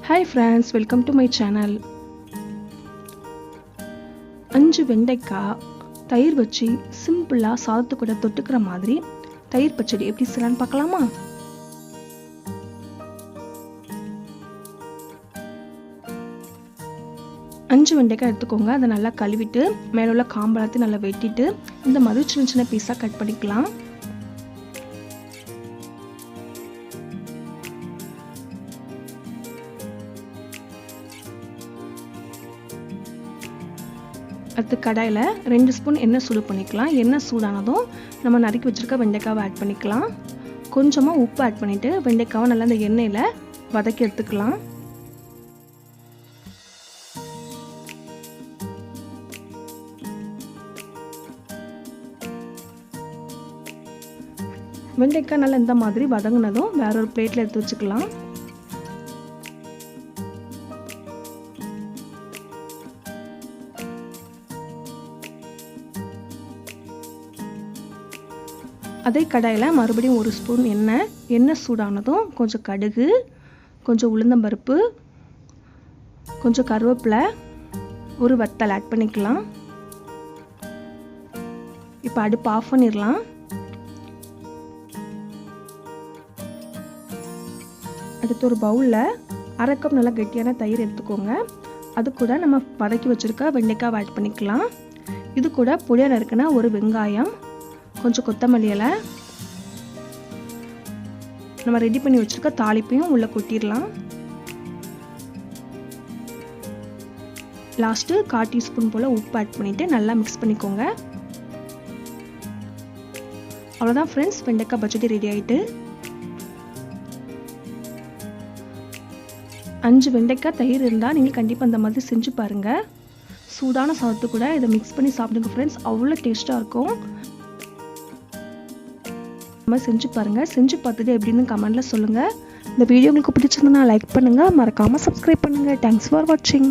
Hi friends, welcome to my channel. 5 வெண்டைக்காய் தயிர் வச்சு சிம்பிளா சாதத்து கூட தொட்டுக்கிற மாதிரி தயிர் பச்சடி எப்படி செய்யலாம்னு பார்க்கலாமா? அஞ்சு வெண்டைக்காய் எடுத்துக்கோங்க. அதை நல்லா கழுவிட்டு மேல உள்ள காம்பெல்லாம் நல்லா வெட்டிட்டு இந்த மாதிரி சின்ன சின்ன பீஸா கட் பண்ணிக்கலாம். அடுத்து கடாயில் 2 ஸ்பூன் எண்ணெய் சூடு பண்ணிக்கலாம். எண்ணெய் சூடானதும் நம்ம நறுக்கி வச்சிருக்க வெண்டைக்காவை ஆட் பண்ணிக்கலாம். கொஞ்சமாக உப்பு ஆட் பண்ணிவிட்டு வெண்டைக்காவை நல்லா அந்த எண்ணெயில் வதக்கி எடுத்துக்கலாம். வெண்டைக்காய் நல்லா இந்த மாதிரி வதங்கினதும் வேற ஒரு பிளேட்டில் எடுத்து வச்சுக்கலாம். அதே கடாயில் மறுபடியும் 1 ஸ்பூன் எண்ணெய் சூடானதும் கொஞ்சம் கடுகு, கொஞ்சம் உளுந்தம்பருப்பு, கொஞ்சம் கருவேப்பிலை, ஒரு வத்தல் ஆட் பண்ணிக்கலாம். இப்போ அடுப்பு ஆஃப் பண்ணிடலாம். அடுத்து ஒரு பவுலில் 1/2 கப் நல்லா கெட்டியான தயிர் எடுத்துக்கோங்க. அது கூட நம்ம வதக்கி வச்சுருக்க வெண்டைக்காய் ஆட் பண்ணிக்கலாம். இது கூட பொடியாக நறுக்குனா ஒரு வெங்காயம், கொஞ்சம் கொத்தமல்லி இலை, நம்ம ரெடி பண்ணி வச்சிருக்க தாளிப்பையும் உள்ள கொட்டிடலாம். லாஸ்ட்டு 1/4 டீஸ்பூன் போல் உப்பு ஆட் பண்ணிவிட்டு நல்லா மிக்ஸ் பண்ணிக்கோங்க. அவ்வளோதான் ஃப்ரெண்ட்ஸ், வெண்டைக்காய் பச்சடி ரெடி ஆகிட்டு. 5 வெண்டைக்காய் தயிர் இருந்தால் நீங்கள் கண்டிப்பாக அந்த மாதிரி செஞ்சு பாருங்கள். சூடான சாதத்து கூட இதை மிக்ஸ் பண்ணி சாப்பிடுங்க ஃப்ரெண்ட்ஸ், அவ்வளோ டேஸ்ட்டாக இருக்கும். செஞ்சு பாருங்க. செஞ்சு பார்த்துட்டு எப்படின்னு கமெண்ட்ல சொல்லுங்க. இந்த வீடியோ உங்களுக்கு பிடிச்சிருந்தா லைக் பண்ணுங்க, மறக்காம சப்ஸ்கிரைப் பண்ணுங்க. தேங்க்ஸ் ஃபார் வாட்சிங்.